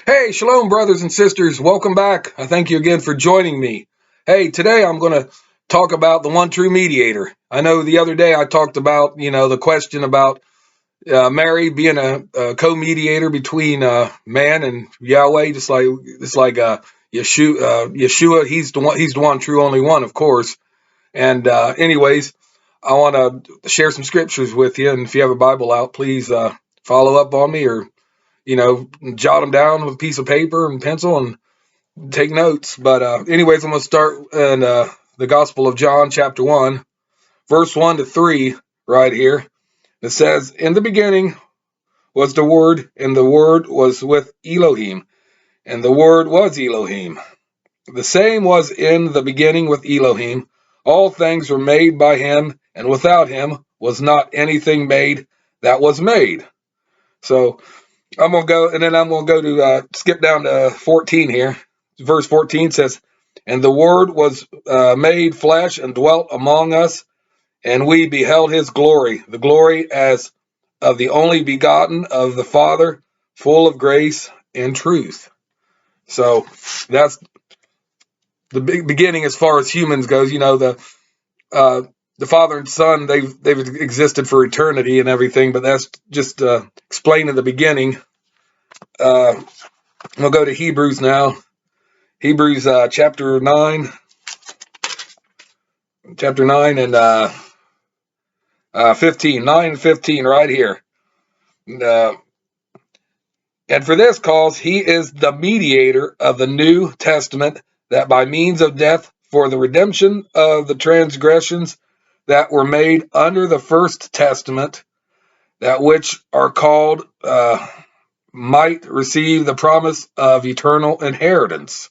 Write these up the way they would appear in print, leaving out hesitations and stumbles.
Hey, shalom, brothers and sisters. Welcome back. I thank you again for joining me. Hey, today I'm going to talk about the One True Mediator. I know the other day I talked about, the question about Mary being a co-mediator between man and Yahweh, just like Yeshua. He's the one true only one, of course. And anyways, I want to share some scriptures with you. And if you have a Bible out, please follow up on me or jot them down with a piece of paper and pencil and take notes. But anyways, I'm going to start in the Gospel of John, chapter 1, verse 1 to 3, right here. It says, "In the beginning was the Word, and the Word was with Elohim, and the Word was Elohim. The same was in the beginning with Elohim. All things were made by him, and without him was not anything made that was made." So I'm going to go, and then I'm going to go to skip down to 14 here. Verse 14 says, "And the Word was made flesh and dwelt among us, and we beheld his glory, the glory as of the only begotten of the Father, full of grace and truth." So that's the beginning as far as humans goes. The Father and Son, they've existed for eternity and everything, but that's just explaining the beginning. We'll go to Hebrews now. Hebrews chapter 9 and 15, 9 and 15 right here. And for this cause he is the mediator of the New Testament, that by means of death for the redemption of the transgressions that were made under the first testament, that which are called might receive the promise of eternal inheritance.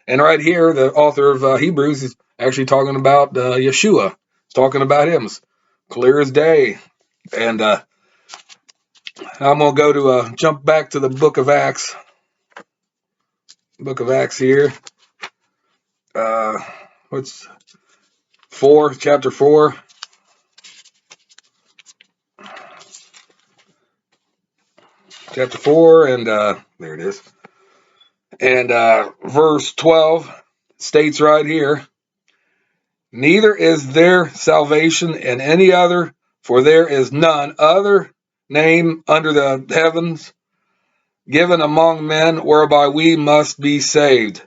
And right here, the author of Hebrews is actually talking about Yeshua. He's talking about him. It's clear as day. And I'm going to go to jump back to the book of Acts. Book of Acts here. What's 4, chapter 4. Chapter 4, and there it is. And verse 12 states right here, "Neither is there salvation in any other, for there is none other name under the heavens given among men whereby we must be saved."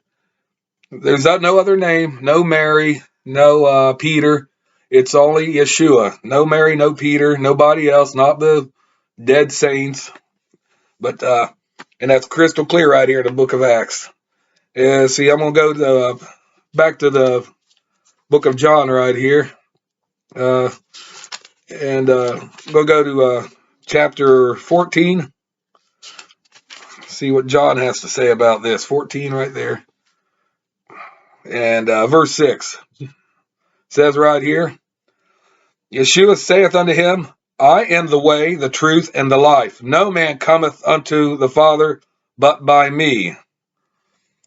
There's no other name, no Mary, no Peter. It's only Yeshua. No Mary, no Peter, nobody else, not the dead saints. But and that's crystal clear right here in the book of Acts. See, I'm going to go back to the book of John right here. And we'll go to chapter 14. See what John has to say about this. 14 right there. And verse 6 says right here, "Yeshua saith unto him, I am the way, the truth, and the life. No man cometh unto the Father but by me."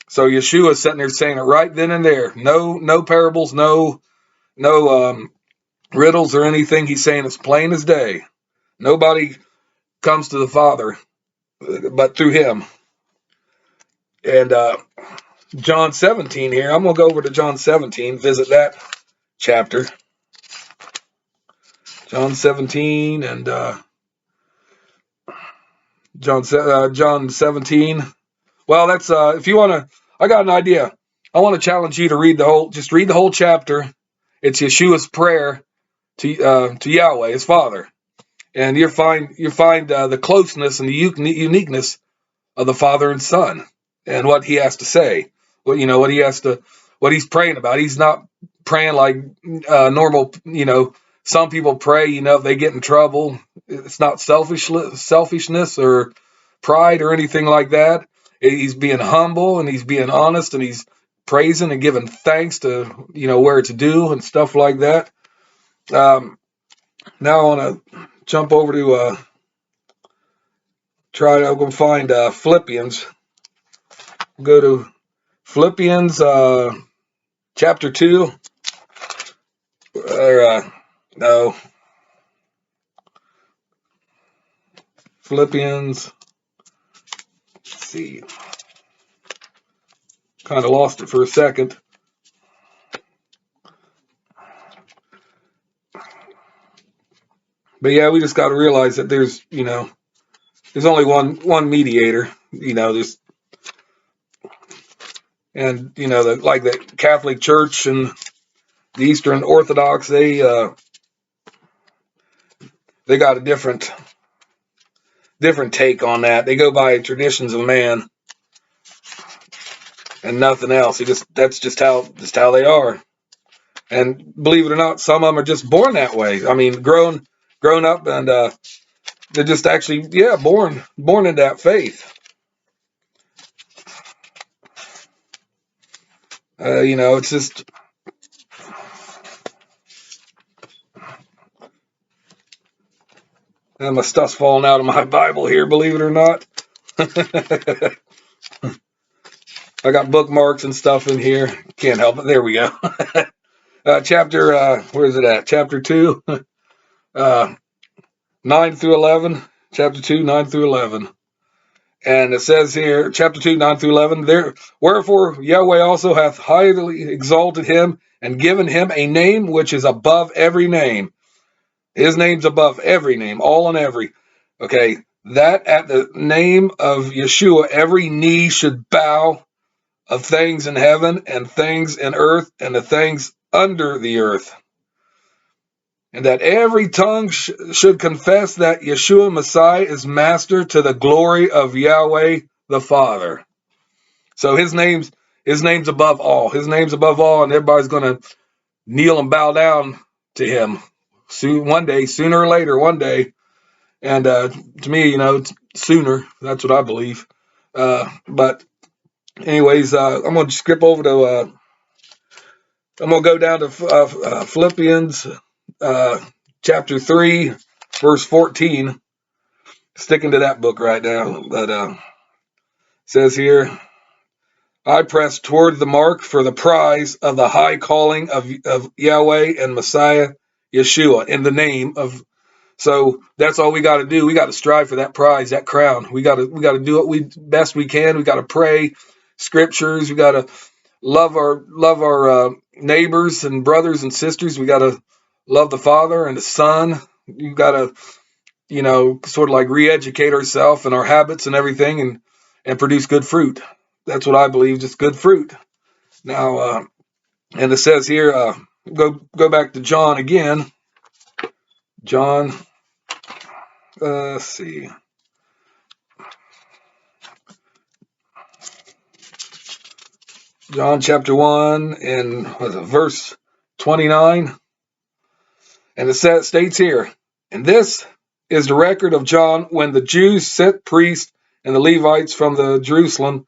So Yeshua is sitting there saying it right then and there. No parables, no riddles or anything. He's saying it's plain as day. Nobody comes to the Father but through him. And John 17 here. I'm going to go over to John 17, visit that chapter. John 17 and John 17. Well, that's if you want to. I got an idea. I want to challenge you to read the whole chapter. It's Yeshua's prayer to Yahweh, his Father, and you find the closeness and the uniqueness of the Father and Son, and what he has to say. What what he's praying about. He's not praying like normal. Some people pray. If they get in trouble, it's not selfishness or pride or anything like that. He's being humble and he's being honest and he's praising and giving thanks to where it's due and stuff like that. Now I want to jump over to I'm going to find Philippians. Go to Philippians chapter 2. No. Philippians. Let's see. Kind of lost it for a second. But yeah, we just got to realize that there's only one mediator. And like the Catholic Church and the Eastern Orthodox, they got a different take on that. They go by traditions of man and nothing else. That's just how they are. And believe it or not, some of them are just born that way. I mean, grown up, and they're just actually born in that faith. It's just and my stuff's falling out of my Bible here, believe it or not. I got bookmarks and stuff in here. Can't help it. There we go. Chapter, where is it at? Chapter 2, 9 through 11. Chapter 2, 9 through 11. And it says here, chapter 2, 9 through 11, wherefore Yahweh also hath highly exalted him and given him a name which is above every name. His name's above every name, all and every. Okay, that at the name of Yeshua, every knee should bow, of things in heaven and things in earth and the things under the earth. And that every tongue should confess that Yeshua Messiah is master to the glory of Yahweh the Father. So his name's above all. His name's above all, and everybody's going to kneel and bow down to him sooner or later, one day. And to me, it's sooner. That's what I believe. But anyways, I'm going to skip over to, I'm going to go down to Philippians chapter 3, verse 14. Sticking to that book right now. But it says here, I press toward the mark for the prize of the high calling of Yahweh and Messiah Yeshua in the name of. So that's all we got to do. We got to strive for that prize, that crown. We got to do it best we can. We got to pray scriptures. We got to love our neighbors and brothers and sisters. We got to love the Father and the Son. You got to sort of like re-educate ourselves and our habits and everything, and produce good fruit. That's what I believe, just good fruit. Now, and it says here, go back to John again. John, let's see. John chapter 1 and verse 29. And it states here, and this is the record of John when the Jews sent priests and the Levites from the Jerusalem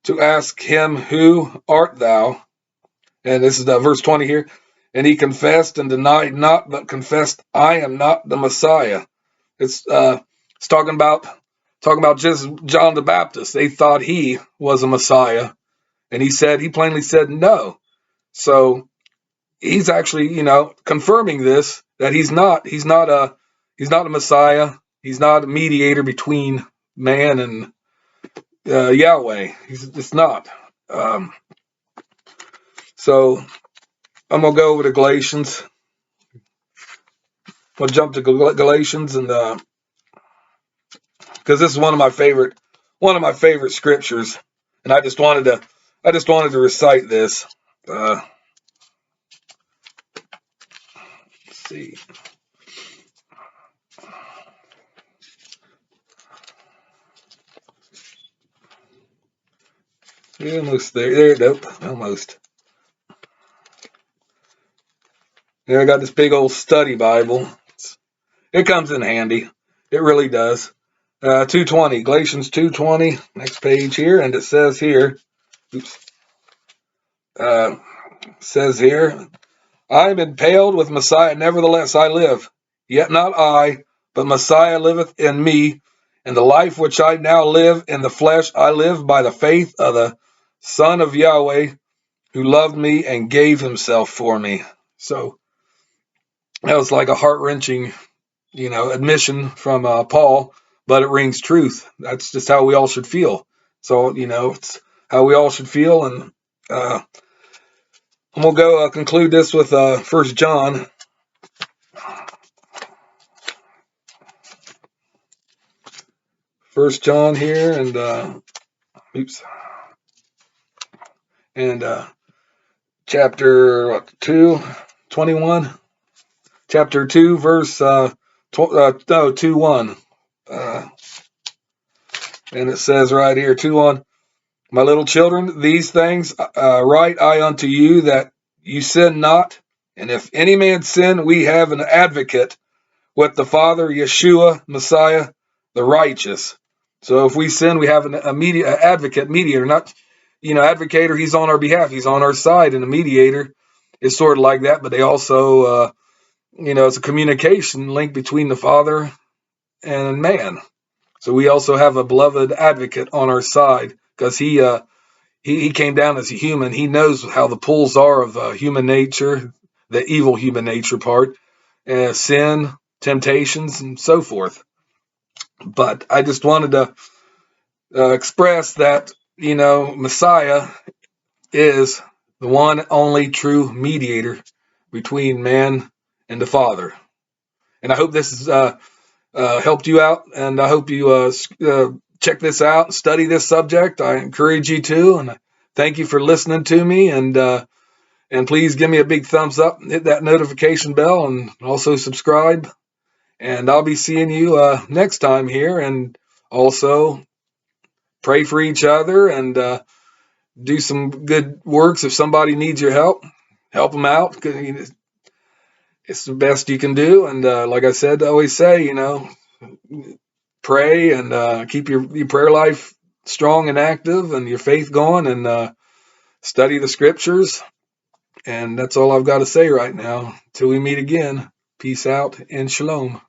to ask him, who art thou? And this is verse 20 here. And he confessed and denied not, but confessed, I am not the Messiah. It's talking about just John the Baptist. They thought he was a Messiah, and he plainly said no. So he's actually, confirming this, that he's not a Messiah. He's not a mediator between man and Yahweh. He's just not. So I'm gonna go over to Galatians. I'll jump to Galatians, and because this is one of my favorite scriptures, and I just wanted to recite this. Let's see. Yeah, almost there. Nope, almost. Yeah, I got this big old study Bible. It comes in handy. It really does. 2:20, Galatians 2:20, next page here, and it says here, says here, I am impaled with Messiah, nevertheless I live, yet not I, but Messiah liveth in me, and the life which I now live in the flesh, I live by the faith of the Son of Yahweh, who loved me and gave himself for me. So that was like a heart-wrenching, admission from Paul, but it rings truth. That's just how we all should feel. So, how we all should feel. And I'm going to go conclude this with 1 John. First John here, and chapter 21, chapter 2, verse 2:1, and it says right here, 2:1, my little children, these things write I unto you, that you sin not. And if any man sin, we have an advocate with the Father, Yeshua, Messiah, the righteous. So if we sin, we have an advocate, mediator, not, advocator. He's on our behalf. He's on our side. And a mediator is sort of like that, but they also, it's a communication link between the Father and man. So we also have a beloved advocate on our side, because he came down as a human. He knows how the pulls are of human nature, the evil human nature part, sin, temptations, and so forth. But I just wanted to express that, Messiah is the one only true mediator between man and the Father. And I hope this has helped you out, and I hope you check this out and study this subject. I encourage you to, and thank you for listening to me, and please give me a big thumbs up, hit that notification bell, and also subscribe. And I'll be seeing you next time here. And also pray for each other, and do some good works. If somebody needs your help them out. It's the best you can do. And like I said, I always say, pray and keep your prayer life strong and active, and your faith going, and study the scriptures. And that's all I've got to say right now. Till we meet again, peace out and shalom.